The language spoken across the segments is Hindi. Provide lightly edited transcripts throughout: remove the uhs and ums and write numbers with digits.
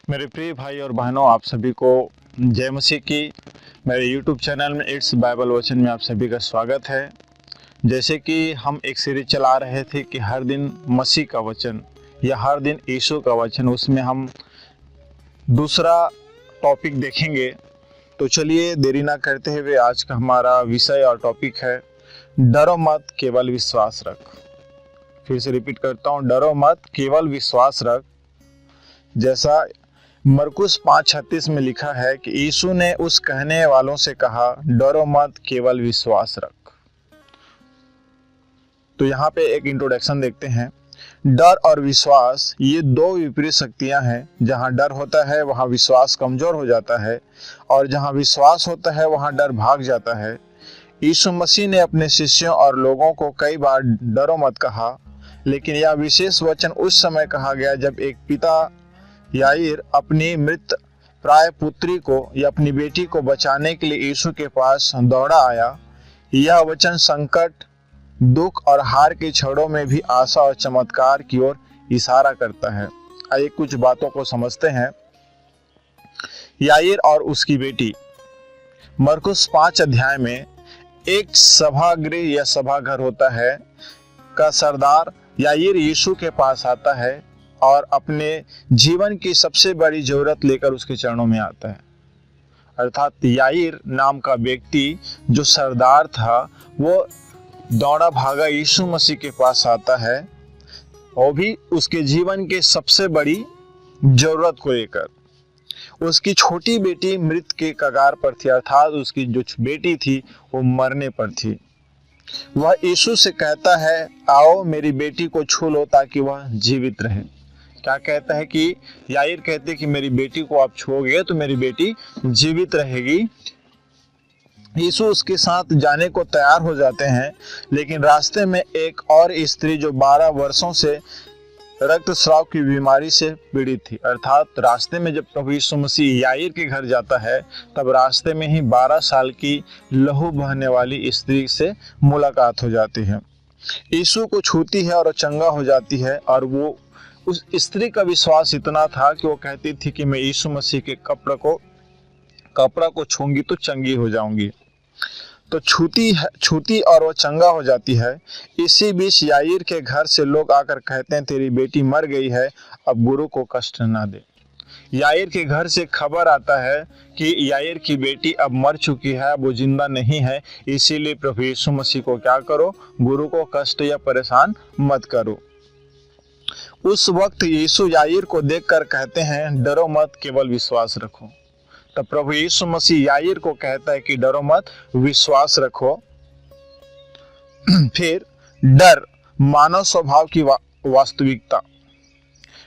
मेरे प्रिय भाई और बहनों, आप सभी को जय मसीह की। मेरे YouTube चैनल में इट्स बाइबल वचन में आप सभी का स्वागत है। जैसे कि हम एक सीरीज चला रहे थे कि हर दिन मसीह का वचन या हर दिन यीशु का वचन, उसमें हम दूसरा टॉपिक देखेंगे। तो चलिए देरी ना करते हुए आज का हमारा विषय और टॉपिक है, डरो मत केवल विश्वास रख। फिर से रिपीट करता हूँ, डरो मत केवल विश्वास रख। जैसा मरकुस 5:36 में लिखा है कि यीशु ने उस कहने वालों से कहा, डरो मत केवल विश्वास रख। तो यहाँ पे एक इंट्रोडक्शन देखते हैं। डर और विश्वास ये दो विपरीत शक्तियां हैं। जहाँ डर होता है वहाँ विश्वास कमजोर हो जाता है, और जहाँ विश्वास होता है वहाँ डर भाग जाता है। यीशु मसीह ने अपने शिष्यों और लोगों को कई बार डरो मत कहा, लेकिन यह विशेष वचन उस समय कहा गया जब एक पिता याईर अपनी मृत प्राय पुत्री को या अपनी बेटी को बचाने के लिए यीशु के पास दौड़ा आया। यह वचन संकट, दुख और हार के क्षणों में भी आशा और चमत्कार की ओर इशारा करता है। आइए कुछ बातों को समझते हैं। याईर और उसकी बेटी। मरकुस 5 अध्याय में एक सभागृह या सभाघर होता है का सरदार याईर यीशु के पास आता है और अपने जीवन की सबसे बड़ी जरूरत लेकर उसके चरणों में आता है। अर्थात याईर नाम का व्यक्ति जो सरदार था, वो दौड़ा भागा यीशु मसीह के पास आता है, वो भी उसके जीवन के सबसे बड़ी जरूरत को लेकर। उसकी छोटी बेटी मृत के कगार पर थी, अर्थात उसकी जो बेटी थी वो मरने पर थी। वह यीशु से कहता है, आओ मेरी बेटी को छू लो ताकि वह जीवित रहे। क्या कहता है कि याईर कहते कि मेरी बेटी को आप छूओगे तो मेरी बेटी जीवित रहेगी। यीशु उसके साथ जाने को तैयार हो जाते हैं, लेकिन रास्ते में एक और स्त्री जो 12 वर्षों से रक्तस्राव की बीमारी से पीड़ित थी। अर्थात रास्ते में जब प्रभु यीशु मसीह याईर के घर जाता है, तब रास्ते में ही 12 साल की लहू बहने वाली स्त्री से मुलाकात हो जाती है। यीशु को छूती है और चंगा हो जाती है, और वो उस स्त्री का विश्वास इतना था कि वो कहती थी कि मैं यीशु मसीह के कपड़ा को छूंगी तो चंगी हो जाऊंगी। तो छूती और वो चंगा हो जाती है। इसी बीच याईर के घर से लोग आकर कहते हैं, तेरी बेटी मर गई है, अब गुरु को कष्ट ना दे। याईर के घर से खबर आता है कि याईर की बेटी अब मर चुकी है, अब वो जिंदा नहीं है, इसीलिए प्रभु यीशु मसीह को क्या करो, गुरु को कष्ट या परेशान मत करो। उस वक्त यीशु याईर को देखकर कहते हैं, डरो मत केवल विश्वास रखो। तब प्रभु यीशु मसीह याईर को कहता है कि डरो मत, विश्वास रखो। फिर डर, मानव स्वभाव की वास्तविकता।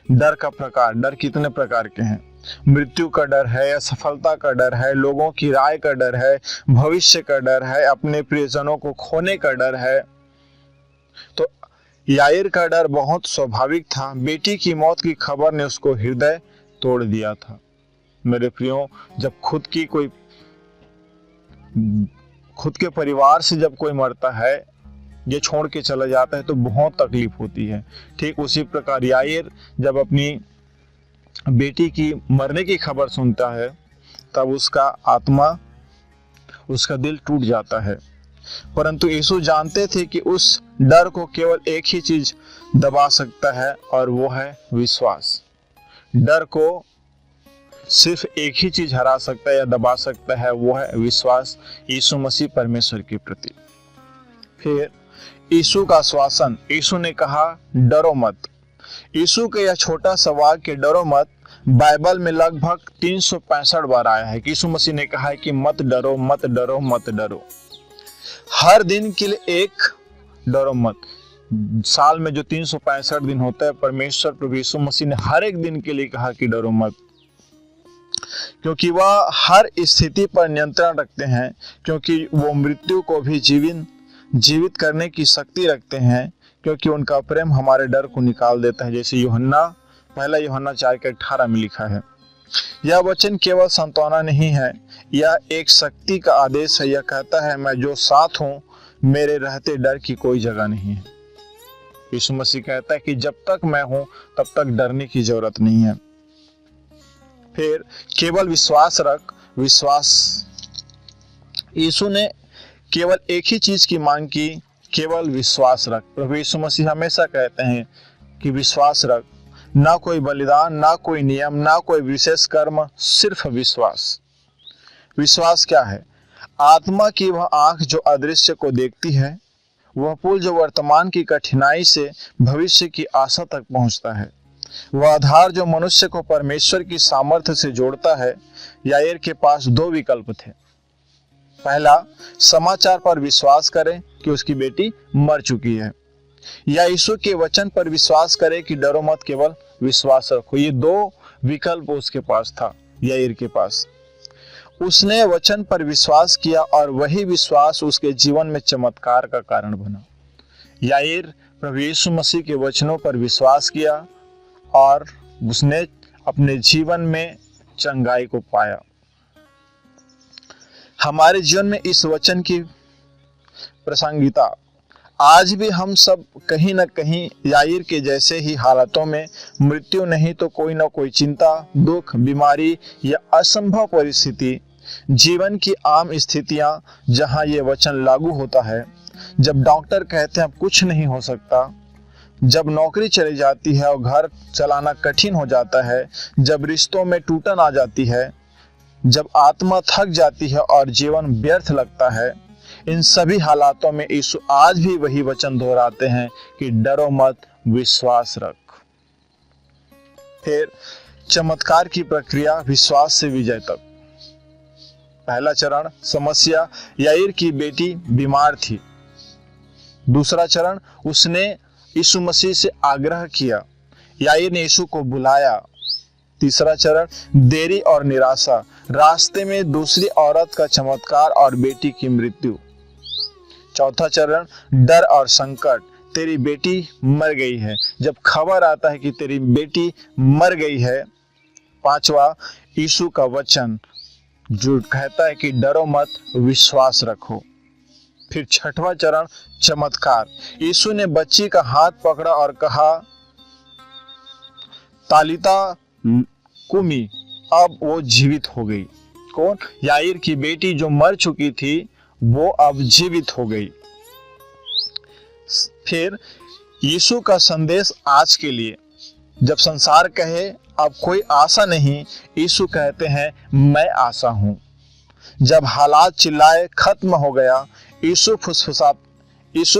डर का प्रकार, डर कितने प्रकार के हैं? मृत्यु का डर है, असफलता का डर है, लोगों की राय का डर है, भविष्य का डर है, अपने प्रियजनों को खोने का डर है। तो याईर का डर बहुत स्वाभाविक था। बेटी की मौत की खबर ने उसको हृदय तोड़ दिया था। मेरे प्रियो, जब खुद के परिवार से जब कोई मरता है, ये छोड़ के चला जाता है, तो बहुत तकलीफ होती है। ठीक उसी प्रकार याईर जब अपनी बेटी की मरने की खबर सुनता है, तब उसका दिल टूट जाता है। परंतु यीशु जानते थे कि उस डर को केवल एक ही चीज दबा सकता है, और वो है विश्वास। डर को सिर्फ एक ही चीज हरा सकता है या दबा सकता है, वो है विश्वास यीशु मसीह परमेश्वर के प्रति। फिर यीशु का आश्वासन। यीशु ने कहा, डरो मत। यीशु का यह छोटा सा वाक्य डरो मत बाइबल में लगभग 365 बार आया है। यीशु मसीह ने कहा है कि मत डरो, मत डरो, मत डरो। हर दिन के लिए एक डरो मत। साल में जो 365 दिन होता है, परमेश्वर प्रभु यीशु मसीह ने हर एक दिन के लिए कहा कि डरो मत, क्योंकि वह हर स्थिति पर नियंत्रण रखते हैं, क्योंकि वो मृत्यु को भी जीवित करने की शक्ति रखते हैं, क्योंकि उनका प्रेम हमारे डर को निकाल देता है। जैसे पहला यूहन्ना 4:18 में लिखा है। यह वचन केवल सांत्वना नहीं है, यह एक शक्ति का आदेश है। यह कहता है, मैं जो साथ हूं, मेरे रहते डर की कोई जगह नहीं है। यीशु मसीह कहता है कि जब तक मैं हूं, तब तक डरने की जरूरत नहीं है। फिर केवल विश्वास रख, विश्वास। यीशु ने केवल एक ही चीज की मांग की, केवल विश्वास रख। प्रभु यीशु मसीह हमेशा कहते हैं कि विश्वास रख, ना कोई बलिदान, ना कोई नियम, ना कोई विशेष कर्म, सिर्फ विश्वास। विश्वास क्या है? आत्मा की वह आंख जो अदृश्य को देखती है, वह पुल जो वर्तमान की कठिनाई से भविष्य की आशा तक पहुंचता है, वह आधार जो मनुष्य को परमेश्वर की सामर्थ्य से जोड़ता है। याईर के पास दो विकल्प थे। पहला, समाचार पर विश्वास करें कि उसकी बेटी मर चुकी है, या यीशु के वचन पर विश्वास करें कि डरो मत, केवल विश्वास रखो। ये दो विकल्प उसके पास था, याईर के पास। उसने वचन पर विश्वास किया और वही विश्वास उसके जीवन में चमत्कार का कारण बना। याईर प्रभु यीशु मसीह के वचनों पर विश्वास किया और उसने अपने जीवन में चंगाई को पाया। हमारे जीवन में इस वचन की प्रासंगिकता, आज भी हम सब कहीं न कहीं याईर के जैसे ही हालातों में, मृत्यु नहीं तो कोई ना कोई चिंता, दुख, बीमारी या असंभव परिस्थिति, जीवन की आम स्थितियां जहां ये वचन लागू होता है। जब डॉक्टर कहते हैं अब कुछ नहीं हो सकता, जब नौकरी चली जाती है और घर चलाना कठिन हो जाता है, जब रिश्तों में टूटन आ जाती है, जब आत्मा थक जाती है और जीवन व्यर्थ लगता है, इन सभी हालातों में यीशु आज भी वही वचन दोहराते हैं कि डरो मत, विश्वास रख। फिर चमत्कार की प्रक्रिया, विश्वास से विजय तक। पहला चरण, समस्या, याईर की बेटी बीमार थी। दूसरा चरण, उसने यीशु मसीह से आग्रह किया, याईर ने यीशु को बुलाया। तीसरा चरण, देरी और निराशा, रास्ते में दूसरी औरत का चमत्कार और बेटी की मृत्यु। चौथा चरण, डर और संकट, तेरी बेटी मर गई है, जब खबर आता है कि तेरी बेटी मर गई है। पांचवा, यीशु का वचन जो कहता है कि डरो मत, विश्वास रखो। फिर छठवां चरण, चमत्कार, यीशु ने बच्ची का हाथ पकड़ा और कहा, तालिता कुमी, अब वो जीवित हो गई। कौन? याईर की बेटी जो मर चुकी थी, वो अब जीवित हो गई। फिर यीशु का संदेश आज के लिए, जब संसार कहे अब कोई आशा नहीं, यीशु कहते हैं मैं आशा हूं। जब हालात चिल्लाए खत्म हो गया, यीशु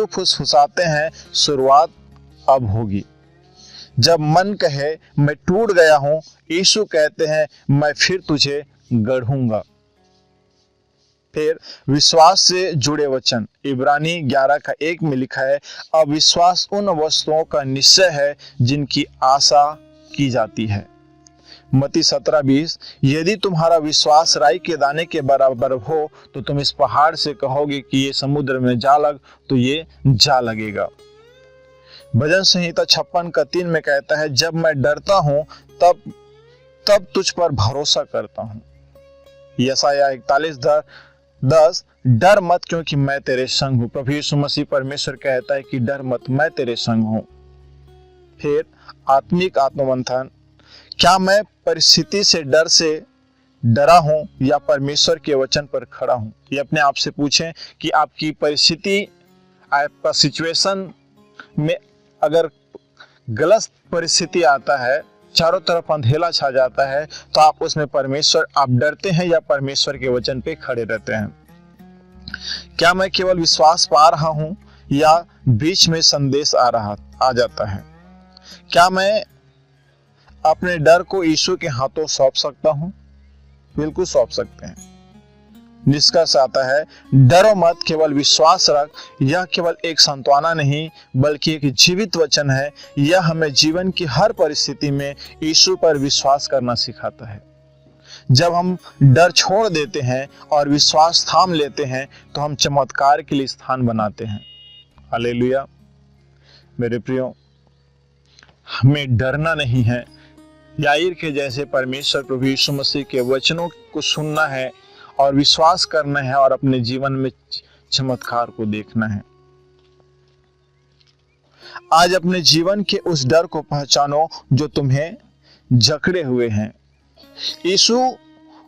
फुसफुसाते हैं शुरुआत अब होगी। जब मन कहे मैं टूट गया हूं, यीशु कहते हैं मैं फिर तुझे गढ़ूंगा। फिर विश्वास से जुड़े वचन, इब्रानी 11:1 में लिखा है, अविश्वास उन वस्तुओं का निश्चय है जिनकी आशा की जाती है। मत्ती 17:20, यदि तुम्हारा विश्वास राई के दाने के बराबर हो तो तुम इस पहाड़ से कहोगे कि ये समुद्र में जा लग, तो ये जा लगेगा। भजन संहिता 56:3 में कहता है, जब मैं डरता हूं तब तुझ पर भरोसा करता हूं। यशायाह 41:10, डर मत क्योंकि मैं तेरे संग हूं। प्रभु यीशु मसीह परमेश्वर कहता है कि डर मत, मैं तेरे संग हूं। फिर आत्मिक आत्ममंथन, क्या मैं परिस्थिति से डरा हूं या परमेश्वर के वचन पर खड़ा हूं? ये अपने आप से पूछें कि आपकी परिस्थिति, आपका सिचुएशन में अगर गलत परिस्थिति आता है, चारों तरफ अंधेरा छा जाता है, तो आप उसमें आप डरते हैं या परमेश्वर के वचन पे खड़े रहते हैं? क्या मैं केवल विश्वास पा रहा हूं या बीच में संदेश आ जाता है? क्या मैं अपने डर को यीशु के हाथों सौंप सकता हूं? बिल्कुल सौंप सकते हैं। निष्कर्ष आता है, डरो मत, केवल विश्वास रख। यह केवल एक सांत्वना नहीं बल्कि एक जीवित वचन है। यह हमें जीवन की हर परिस्थिति में यीशु पर विश्वास करना सिखाता है। जब हम डर छोड़ देते हैं और विश्वास थाम लेते हैं तो हम चमत्कार के लिए स्थान बनाते हैं। हालेलुया। मेरे प्रियो, हमें डरना नहीं है। याईर के जैसे परमेश्वर प्रभु यीशु मसीह के वचनों को सुनना है और विश्वास करना है और अपने जीवन में चमत्कार को देखना है। आज अपने जीवन के उस डर को पहचानो जो तुम्हें जकड़े हुए हैं। यीशु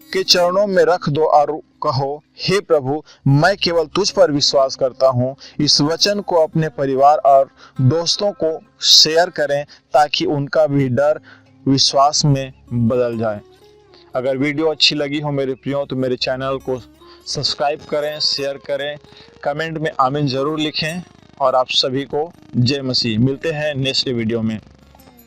के चरणों में रख दो और कहो, हे प्रभु, मैं केवल तुझ पर विश्वास करता हूँ। इस वचन को अपने परिवार और दोस्तों को शेयर करें ताकि उनका भी डर विश्वास में बदल जाए। अगर वीडियो अच्छी लगी हो मेरे प्रियो तो मेरे चैनल को सब्सक्राइब करें, शेयर करें, कमेंट में आमीन जरूर लिखें और आप सभी को जय मसीह। मिलते हैं नेक्स्ट वीडियो में।